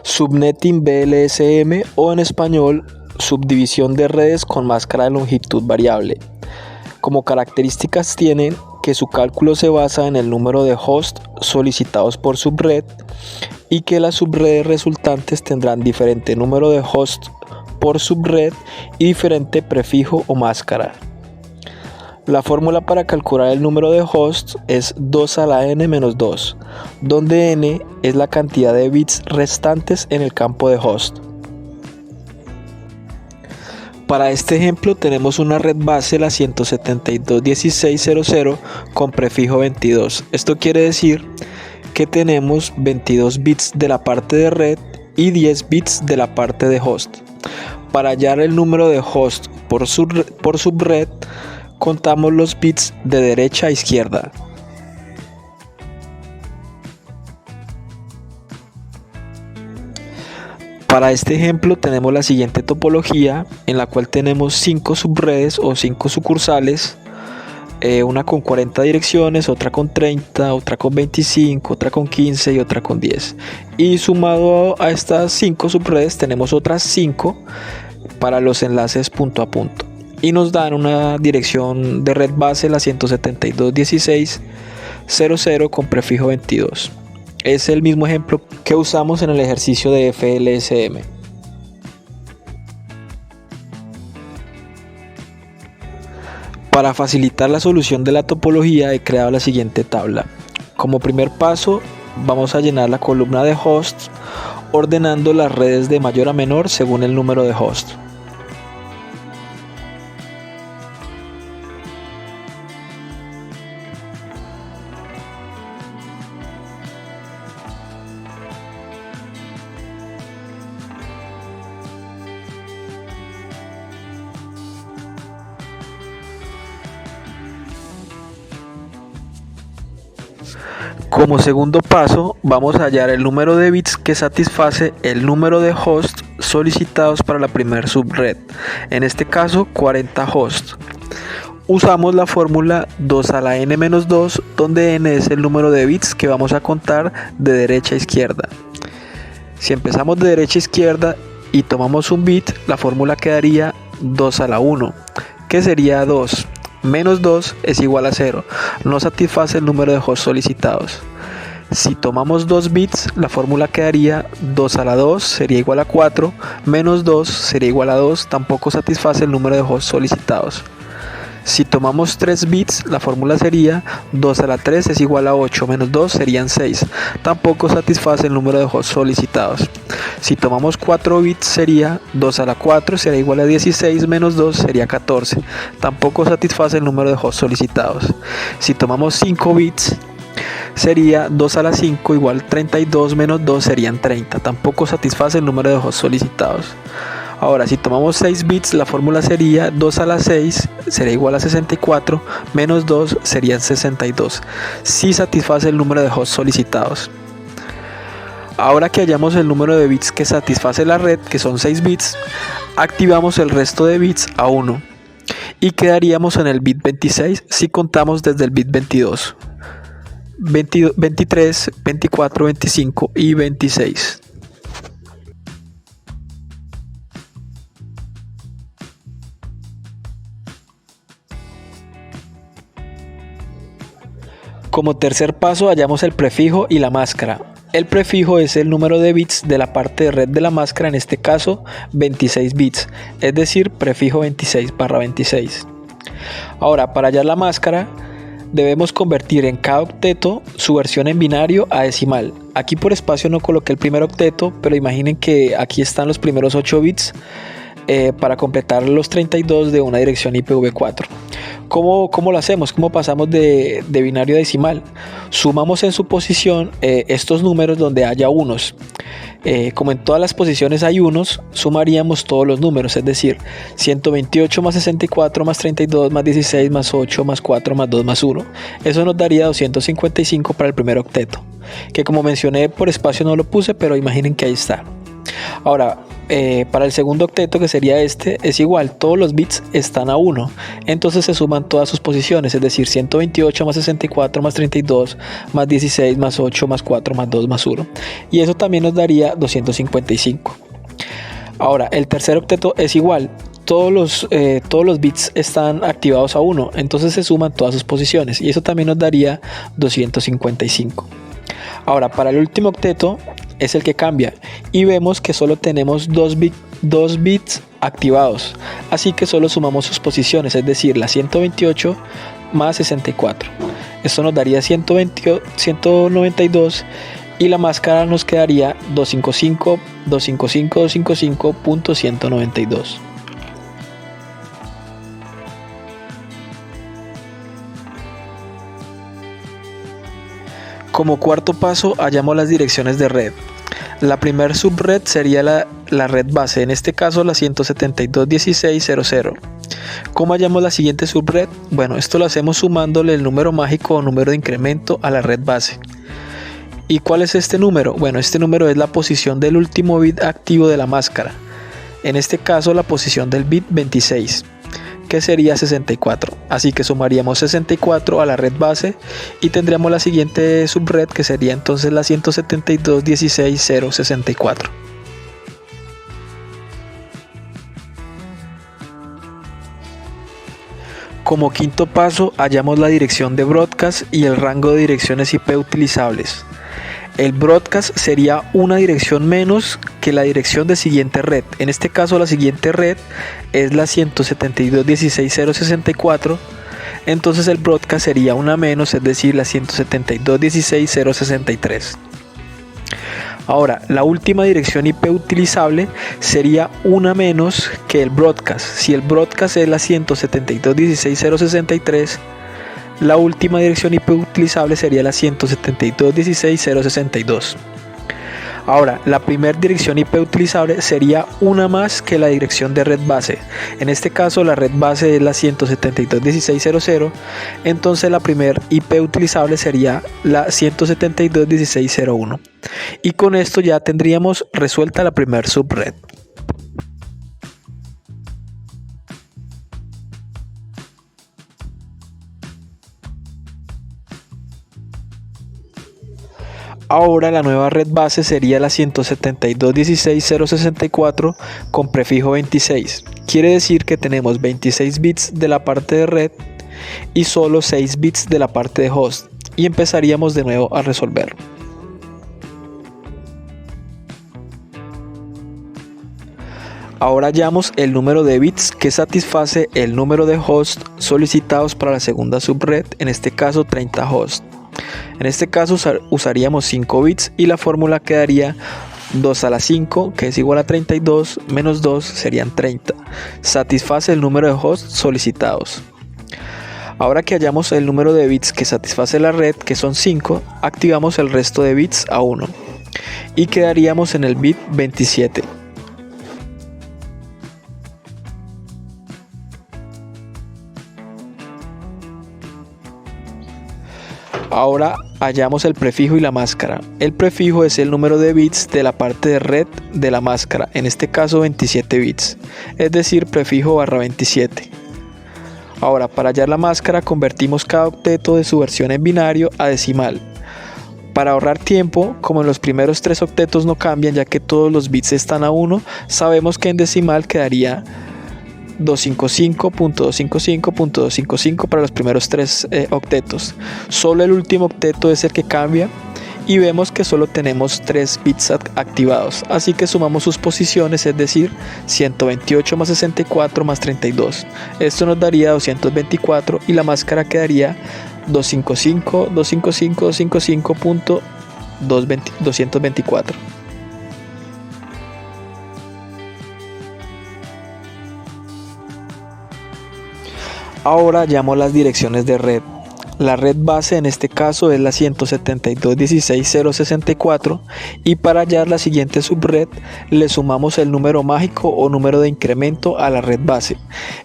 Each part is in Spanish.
Subnetting VLSM o en español, subdivisión de redes con máscara de longitud variable. Como características tienen que su cálculo se basa en el número de hosts solicitados por subred y que las subredes resultantes tendrán diferente número de hosts por subred y diferente prefijo o máscara. La fórmula para calcular el número de hosts es 2 a la n-2, donde n es la cantidad de bits restantes en el campo de host. Para este ejemplo tenemos una red base, la 172.16.00 con prefijo 22. Esto quiere decir que tenemos 22 bits de la parte de red y 10 bits de la parte de host. Para hallar el número de host por subred, contamos los bits de derecha a izquierda. Para este ejemplo tenemos la siguiente topología en la cual tenemos 5 subredes o 5 sucursales, una con 40 direcciones, otra con 30, otra con 25, otra con 15 y otra con 10. Y sumado a estas 5 subredes tenemos otras 5 para los enlaces punto a punto. Y nos dan una dirección de red base, la 172.16.00 con prefijo 22. Es el mismo ejemplo que usamos en el ejercicio de FLSM. Para facilitar la solución de la topología he creado la siguiente tabla. Como primer paso vamos a llenar la columna de hosts ordenando las redes de mayor a menor según el número de hosts. Como segundo paso, vamos a hallar el número de bits que satisface el número de hosts solicitados para la primera subred, en este caso 40 hosts. Usamos la fórmula 2 a la n-2, donde n es el número de bits que vamos a contar de derecha a izquierda. Si empezamos de derecha a izquierda y tomamos un bit, la fórmula quedaría 2 a la 1, que sería 2. Menos 2 es igual a 0, no satisface el número de hosts solicitados. Si tomamos 2 bits, la fórmula quedaría 2 a la 2 sería igual a 4, menos 2 sería igual a 2, tampoco satisface el número de hosts solicitados. Si tomamos 3 bits, la fórmula sería 2 a la 3 es igual a 8, menos 2 serían 6, tampoco satisface el número de hosts solicitados. Si tomamos 4 bits sería 2 a la 4 sería igual a 16, menos 2 sería 14, tampoco satisface el número de hosts solicitados. Si tomamos 5 bits sería 2 a la 5 igual a 32, menos 2 serían 30, tampoco satisface el número de hosts solicitados. Ahora, si tomamos 6 bits, la fórmula sería 2 a la 6 sería igual a 64, menos 2 serían 62. Sí satisface el número de hosts solicitados. Ahora que hallamos el número de bits que satisface la red, que son 6 bits, activamos el resto de bits a 1 y quedaríamos en el bit 26 si contamos desde el bit 22, 23, 24, 25 y 26. Como tercer paso hallamos el prefijo y la máscara. El prefijo es el número de bits de la parte de red de la máscara, en este caso 26 bits, es decir, prefijo 26/26. Ahora, para hallar la máscara, debemos convertir en cada octeto su versión en binario a decimal. Aquí por espacio no coloqué el primer octeto, pero imaginen que aquí están los primeros 8 bits para completar los 32 de una dirección IPv4. ¿Cómo lo hacemos? ¿Cómo pasamos de binario a decimal? Sumamos en su posición estos números donde haya unos. Como en todas las posiciones hay unos, sumaríamos todos los números, es decir, 128 más 64 más 32 más 16 más 8 más 4 más 2 más 1. Eso nos daría 255 para el primer octeto, que como mencioné por espacio no lo puse, pero imaginen que ahí está. Ahora, para el segundo octeto, que sería este, es igual, todos los bits están a 1, entonces se suman todas sus posiciones, es decir, 128 más 64 más 32 más 16 más 8 más 4 más 2 más 1, y eso también nos daría 255. Ahora, el tercer octeto es igual, todos los bits están activados a 1, entonces se suman todas sus posiciones, y eso también nos daría 255. Ahora, para el último octeto es el que cambia y vemos que solo tenemos dos bits activados, así que solo sumamos sus posiciones, es decir, la 128 más 64. Esto nos daría 192 y la máscara nos quedaría 255.192. Como cuarto paso, hallamos las direcciones de red. La primer subred sería la red base, en este caso la 172.16.00. ¿Cómo hallamos la siguiente subred? Bueno, esto lo hacemos sumándole el número mágico o número de incremento a la red base. ¿Y cuál es este número? Bueno, este número es la posición del último bit activo de la máscara. En este caso la posición del bit 26. Que sería 64, así que sumaríamos 64 a la red base y tendríamos la siguiente subred, que sería entonces la 172.16.064. Como quinto paso, hallamos la dirección de broadcast y el rango de direcciones IP utilizables. El broadcast sería una dirección menos que la dirección de siguiente red. En este caso la siguiente red es la 172.16.064. Entonces el broadcast sería una menos, es decir, la 172.16.063. Ahora, la última dirección IP utilizable sería una menos que el broadcast. Si el broadcast es la 172.16.063, la última dirección IP utilizable sería la 172.16.062. Ahora, la primera dirección IP utilizable sería una más que la dirección de red base. En este caso, la red base es la 172.16.00. Entonces, la primera IP utilizable sería la 172.16.01. Y con esto ya tendríamos resuelta la primera subred. Ahora la nueva red base sería la 172.16.064 con prefijo 26. Quiere decir que tenemos 26 bits de la parte de red y solo 6 bits de la parte de host. Y empezaríamos de nuevo a resolver. Ahora hallamos el número de bits que satisface el número de hosts solicitados para la segunda subred, en este caso 30 hosts. En este caso usaríamos 5 bits y la fórmula quedaría 2 a la 5, que es igual a 32, menos 2 serían 30. Satisface el número de hosts solicitados. Ahora que hallamos el número de bits que satisface la red, que son 5, activamos el resto de bits a 1 y quedaríamos en el bit 27. Ahora hallamos el prefijo y la máscara. El prefijo es el número de bits de la parte de red de la máscara, en este caso 27 bits, es decir, prefijo barra 27. Ahora, para hallar la máscara, convertimos cada octeto de su versión en binario a decimal. Para ahorrar tiempo, como en los primeros 3 octetos no cambian ya que todos los bits están a 1, sabemos que en decimal quedaría 255.255.255 para los primeros 3 octetos. Solo el último octeto es el que cambia y vemos que solo tenemos 3 bits activados, así que sumamos sus posiciones, es decir, 128 más 64 más 32. Esto nos daría 224 y la máscara quedaría 255.254. Ahora hallamos las direcciones de red. La red base en este caso es la 172.16.064 y para hallar la siguiente subred le sumamos el número mágico o número de incremento a la red base.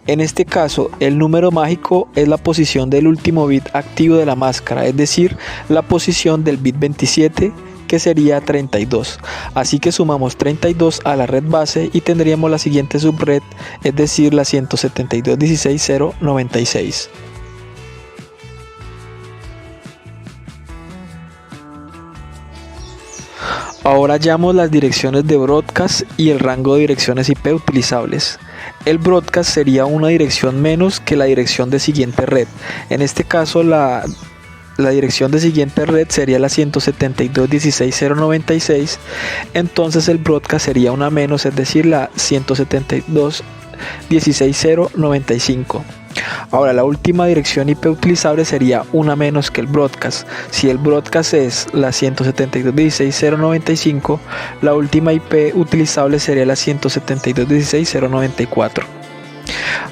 En este caso el número mágico es la posición del último bit activo de la máscara, es decir, la posición del bit 27 que sería 32. Así que sumamos 32 a la red base y tendríamos la siguiente subred, es decir, la 172.16.0.96. Ahora hallamos las direcciones de broadcast y el rango de direcciones IP utilizables. El broadcast sería una dirección menos que la dirección de siguiente red. En este caso la dirección de siguiente red sería la 172.16.0.96. Entonces el broadcast sería una menos, es decir, la 172.16.0.95. Ahora la última dirección IP utilizable sería una menos que el broadcast. Si el broadcast es la 172.16.0.95, la última IP utilizable sería la 172.16.0.94.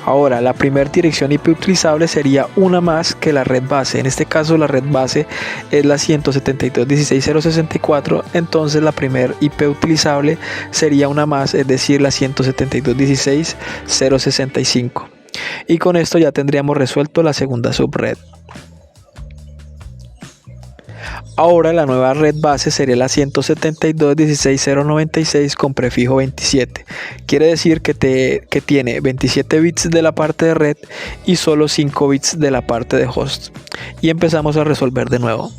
Ahora la primera dirección IP utilizable sería una más que la red base. En este caso la red base es la 172.16.0.64, entonces la primera IP utilizable sería una más, es decir, la 172.16.0.65. Y con esto ya tendríamos resuelto la segunda subred. Ahora la nueva red base sería la 172.16.0.96 con prefijo 27. Quiere decir que tiene 27 bits de la parte de red y solo 5 bits de la parte de host. Y empezamos a resolver de nuevo.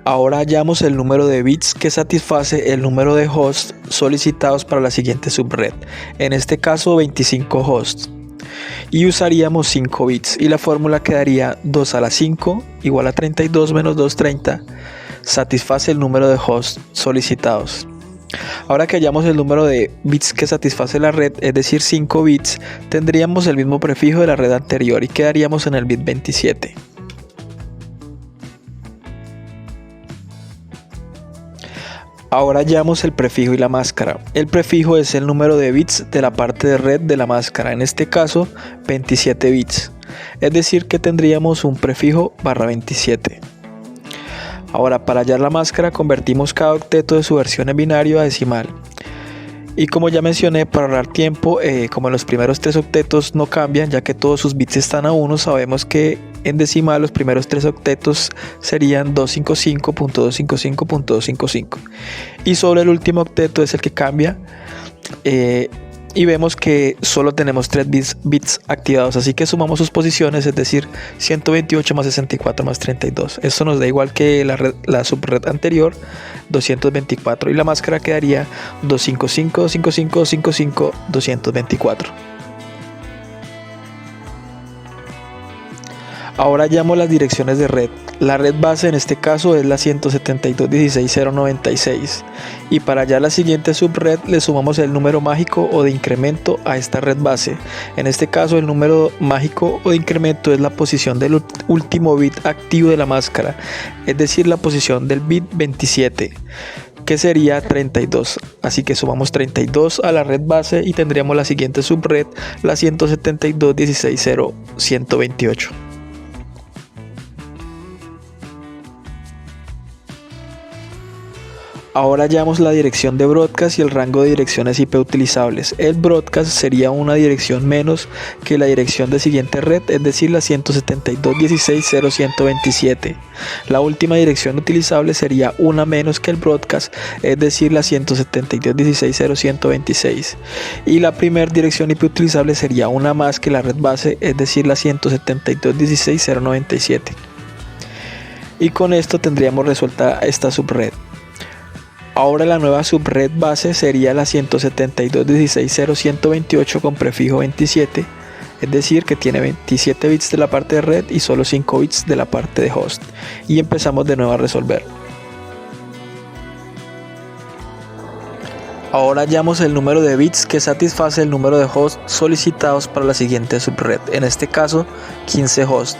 Ahora hallamos el número de bits que satisface el número de hosts solicitados para la siguiente subred, en este caso 25 hosts, y usaríamos 5 bits y la fórmula quedaría 2 a la 5 igual a 32 menos 230, satisface el número de hosts solicitados. Ahora que hallamos el número de bits que satisface la red, es decir 5 bits, tendríamos el mismo prefijo de la red anterior y quedaríamos en el bit 27. Ahora hallamos el prefijo y la máscara. El prefijo es el número de bits de la parte de red de la máscara, en este caso 27 bits. Es decir que tendríamos un prefijo /27. Ahora para hallar la máscara convertimos cada octeto de su versión en binario a decimal. Y como ya mencioné, para ahorrar tiempo, como los primeros 3 octetos no cambian ya que todos sus bits están a 1, sabemos que en decimal los primeros 3 octetos serían 255.255.255 y solo el último octeto es el que cambia, y vemos que solo tenemos 3 bits activados, así que sumamos sus posiciones, es decir 128 más 64 más 32. Esto nos da igual que la subred anterior, 224, y la máscara quedaría 255 255 255 224. Ahora hallamos las direcciones de red. La red base en este caso es la 172.16.0.96 y para hallar la siguiente subred le sumamos el número mágico o de incremento a esta red base. En este caso el número mágico o de incremento es la posición del último bit activo de la máscara, es decir, la posición del bit 27, que sería 32. Así que sumamos 32 a la red base y tendríamos la siguiente subred, la 172.16.0.128. Ahora hallamos la dirección de broadcast y el rango de direcciones IP utilizables. El broadcast sería una dirección menos que la dirección de siguiente red, es decir, la 172.16.0.127. La última dirección utilizable sería una menos que el broadcast, es decir, la 172.16.0.126. Y la primera dirección IP utilizable sería una más que la red base, es decir, la 172.16.0.97. Y con esto tendríamos resuelta esta subred. Ahora la nueva subred base sería la 172.16.0.128 con prefijo 27, es decir que tiene 27 bits de la parte de red y solo 5 bits de la parte de host. Y empezamos de nuevo a resolver. Ahora hallamos el número de bits que satisface el número de hosts solicitados para la siguiente subred, en este caso 15 hosts.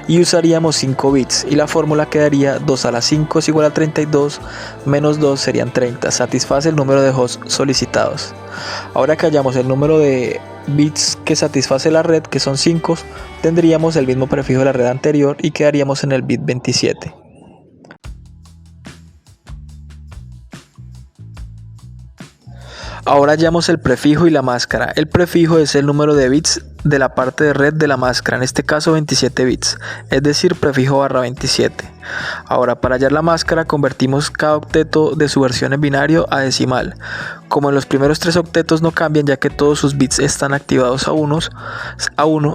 Y usaríamos 5 bits y la fórmula quedaría 2 a la 5 es igual a 32 menos 2 serían 30, satisface el número de hosts solicitados. Ahora que hallamos el número de bits que satisface la red, que son 5, tendríamos el mismo prefijo de la red anterior y quedaríamos en el bit 27. Ahora hallamos el prefijo y la máscara. El prefijo es el número de bits de la parte de red de la máscara, en este caso 27 bits, es decir, prefijo /27. Ahora, para hallar la máscara, convertimos cada octeto de su versión en binario a decimal. Como en los primeros 3 octetos no cambian, ya que todos sus bits están activados a 1,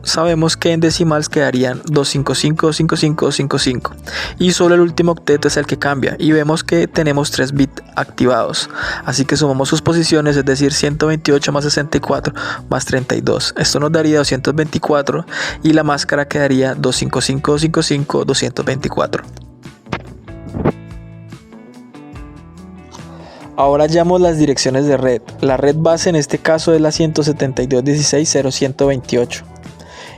sabemos que en decimal quedarían 2555555 y solo el último octeto es el que cambia y vemos que tenemos 3 bits activados, así que sumamos sus posiciones, es decir, 128 más 64 más 32. Esto nos daría 224 y la máscara quedaría 25555 224. Ahora hallamos las direcciones de red. La red base en este caso es la 172.16.0.128.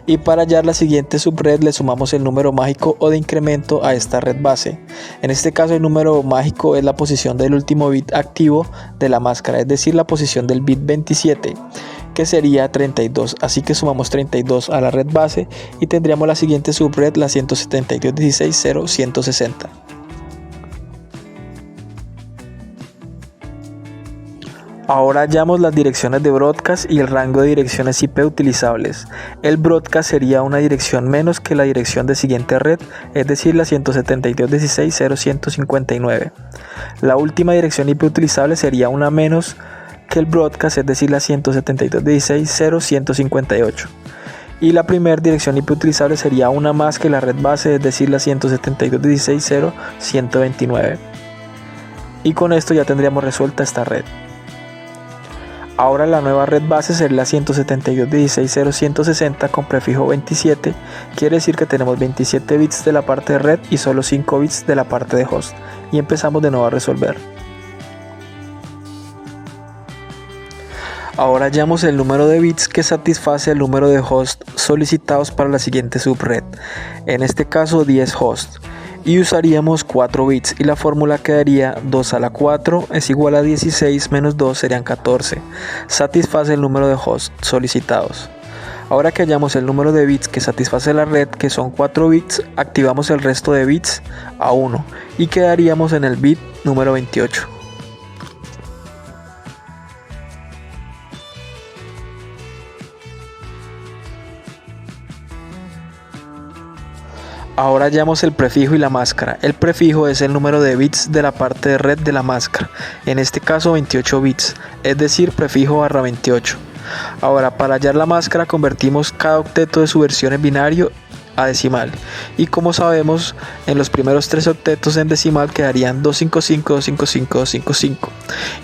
Y para hallar la siguiente subred le sumamos el número mágico o de incremento a esta red base. En este caso el número mágico es la posición del último bit activo de la máscara, es decir, la posición del bit 27, que sería 32. Así que sumamos 32 a la red base y tendríamos la siguiente subred, la 172.16.0.160. Ahora hallamos las direcciones de broadcast y el rango de direcciones IP utilizables. El broadcast sería una dirección menos que la dirección de siguiente red, es decir, la 172.16.0.159. La última dirección IP utilizable sería una menos que el broadcast, es decir, la 172.16.0.158. Y la primera dirección IP utilizable sería una más que la red base, es decir, la 172.16.0.129. Y con esto ya tendríamos resuelta esta red. Ahora la nueva red base será la 172.16.0.160 con prefijo 27, quiere decir que tenemos 27 bits de la parte de red y solo 5 bits de la parte de host. Y empezamos de nuevo a resolver. Ahora hallamos el número de bits que satisface el número de hosts solicitados para la siguiente subred, en este caso 10 hosts. Y usaríamos 4 bits y la fórmula quedaría 2 a la 4 es igual a 16 menos 2 serían 14. Satisface el número de hosts solicitados. Ahora que hallamos el número de bits que satisface la red, que son 4 bits, activamos el resto de bits a 1 y quedaríamos en el bit número 28. Ahora hallamos el prefijo y la máscara. El prefijo es el número de bits de la parte de red de la máscara, en este caso 28 bits, es decir, prefijo /28. Ahora, para hallar la máscara convertimos cada octeto de su versión en binario a decimal, y como sabemos, en los primeros 3 octetos en decimal quedarían 255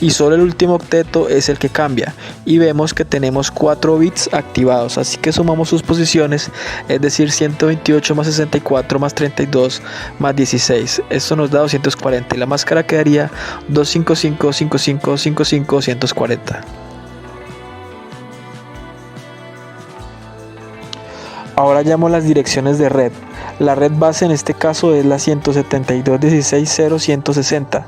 y solo el último octeto es el que cambia y vemos que tenemos 4 bits activados, así que sumamos sus posiciones, es decir, 128 más 64 más 32 más 16, esto nos da 240 y la máscara quedaría 255 Ahora hallamos las direcciones de red. La red base en este caso es la 172.16.0.160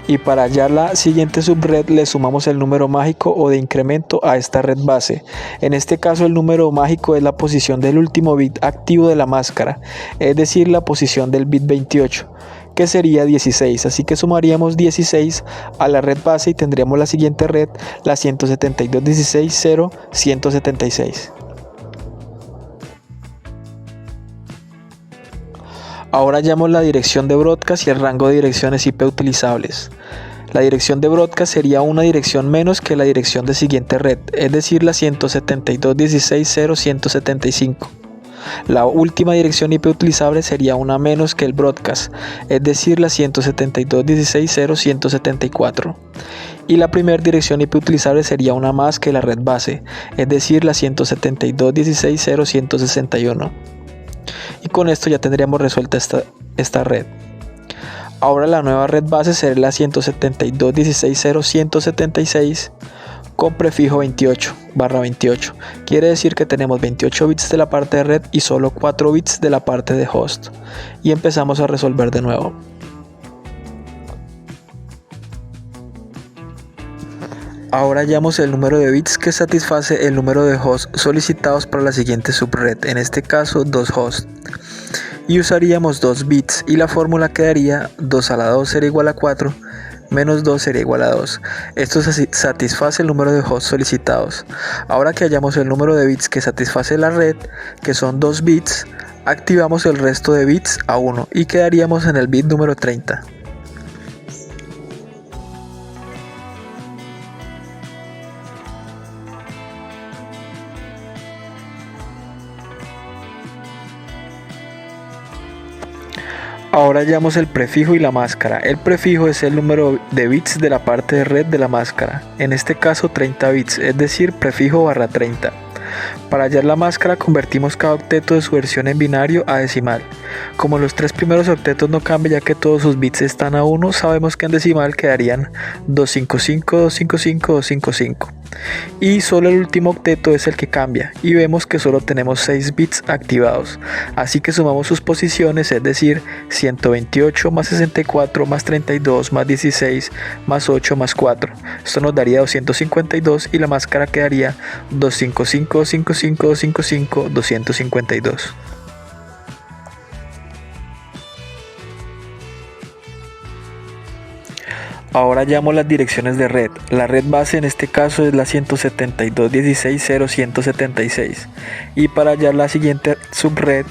y para hallar la siguiente subred le sumamos el número mágico o de incremento a esta red base. En este caso el número mágico es la posición del último bit activo de la máscara, es decir, la posición del bit 28, que sería 16, así que sumaríamos 16 a la red base y tendríamos la siguiente red, la 172.16.0.176. Ahora hallamos la dirección de broadcast y el rango de direcciones IP utilizables. La dirección de broadcast sería una dirección menos que la dirección de siguiente red, es decir, la 172.16.0.175. La última dirección IP utilizable sería una menos que el broadcast, es decir, la 172.16.0.174. Y la primera dirección IP utilizable sería una más que la red base, es decir, la 172.16.0.161. Y con esto ya tendríamos resuelta esta red. Ahora la nueva red base será la 172.16.0.176 con prefijo 28 /28. Quiere decir que tenemos 28 bits de la parte de red y solo 4 bits de la parte de host. Y empezamos a resolver de nuevo. Ahora hallamos el número de bits que satisface el número de hosts solicitados para la siguiente subred, en este caso 2 hosts. Y usaríamos 2 bits y la fórmula quedaría 2 a la 2 será igual a 4 menos 2 sería igual a 2. Esto satisface el número de hosts solicitados. Ahora que hallamos el número de bits que satisface la red, que son 2 bits, activamos el resto de bits a 1 y quedaríamos en el bit número 30. Ahora hallamos el prefijo y la máscara. El prefijo es el número de bits de la parte de red de la máscara, en este caso 30 bits, es decir, prefijo barra 30. Para hallar la máscara convertimos cada octeto de su versión en binario a decimal. Como los 3 primeros octetos no cambian ya que todos sus bits están a 1, sabemos que en decimal quedarían 255, 255, 255. Y solo el último octeto es el que cambia y vemos que solo tenemos 6 bits activados. Así que sumamos sus posiciones, es decir, 128 más 64 más 32 más 16 más 8 más 4. Esto nos daría 252 y la máscara quedaría 255, 55, 255, 252. Ahora llamo las direcciones de red. La red base en este caso es la 172.16.0.176 y para hallar la siguiente subred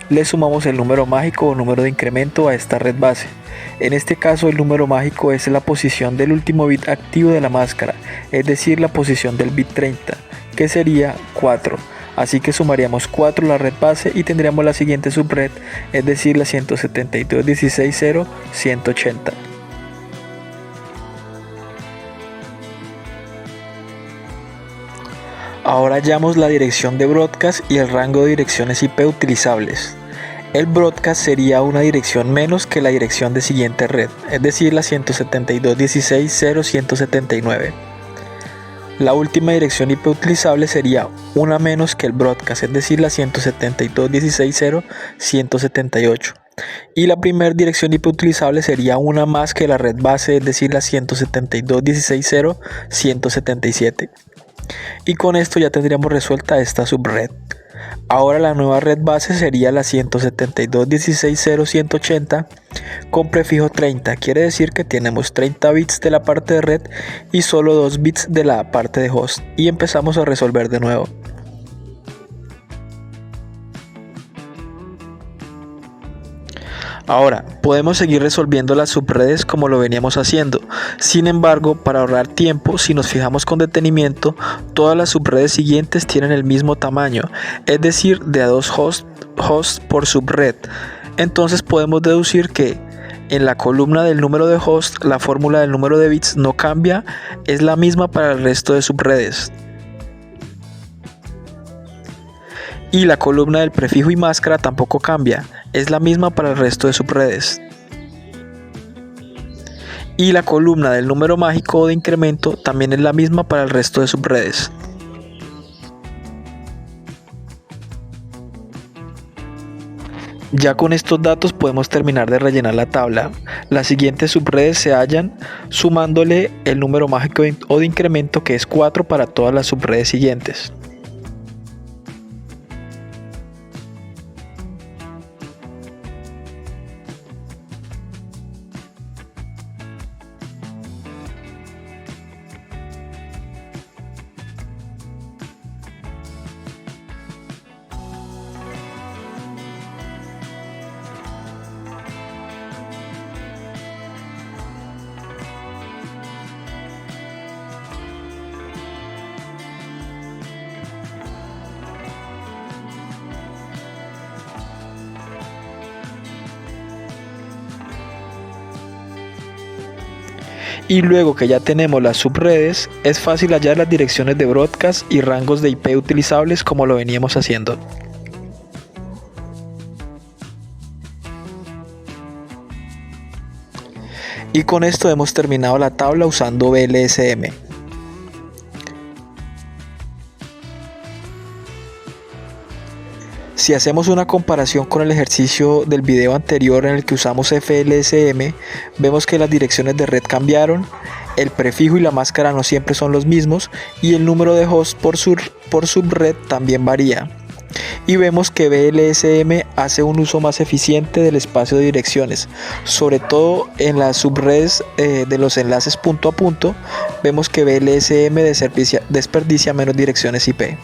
le sumamos el número mágico o número de incremento a esta red base. En este caso el número mágico es la posición del último bit activo de la máscara, es decir, la posición del bit 30, que sería 4. Así que sumaríamos 4 a la red base y tendríamos la siguiente subred, es decir, la 172.16.0.180. Ahora hallamos la dirección de broadcast y el rango de direcciones IP utilizables. El broadcast sería una dirección menos que la dirección de siguiente red, es decir, la 172.16.0.179. La última dirección IP utilizable sería una menos que el broadcast, es decir, la 172.16.0.178. Y la primera dirección IP utilizable sería una más que la red base, es decir, la 172.16.0.177. Y con esto ya tendríamos resuelta esta subred. Ahora la nueva red base sería la 172.16.0.180 con prefijo 30. Quiere decir que tenemos 30 bits de la parte de red y solo 2 bits de la parte de host. Y empezamos a resolver de nuevo. Ahora, podemos seguir resolviendo las subredes como lo veníamos haciendo. Sin embargo, para ahorrar tiempo, si nos fijamos con detenimiento, todas las subredes siguientes tienen el mismo tamaño, es decir, de a 2 hosts por subred. Entonces podemos deducir que en la columna del número de hosts, la fórmula del número de bits no cambia, es la misma para el resto de subredes. Y la columna del prefijo y máscara tampoco cambia, es la misma para el resto de subredes. Y la columna del número mágico o de incremento también es la misma para el resto de subredes. Ya con estos datos podemos terminar de rellenar la tabla. Las siguientes subredes se hallan sumándole el número mágico o de incremento, que es 4 para todas las subredes siguientes. Y luego que ya tenemos las subredes, es fácil hallar las direcciones de broadcast y rangos de IP utilizables como lo veníamos haciendo. Y con esto hemos terminado la tabla usando VLSM. Si hacemos una comparación con el ejercicio del video anterior en el que usamos FLSM, vemos que las direcciones de red cambiaron, el prefijo y la máscara no siempre son los mismos y el número de hosts por subred también varía. y vemos que BLSM hace un uso más eficiente del espacio de direcciones, sobre todo en las subredes de los enlaces punto a punto. Vemos que BLSM desperdicia menos direcciones IP.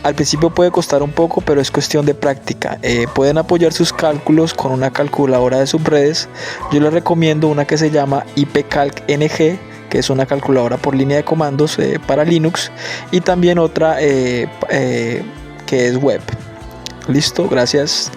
Al principio puede costar un poco, pero es cuestión de práctica. Pueden apoyar sus cálculos con una calculadora de subredes. Yo les recomiendo una que se llama IPCalc-NG, que es una calculadora por línea de comandos para Linux, y también otra que es web. Listo, gracias.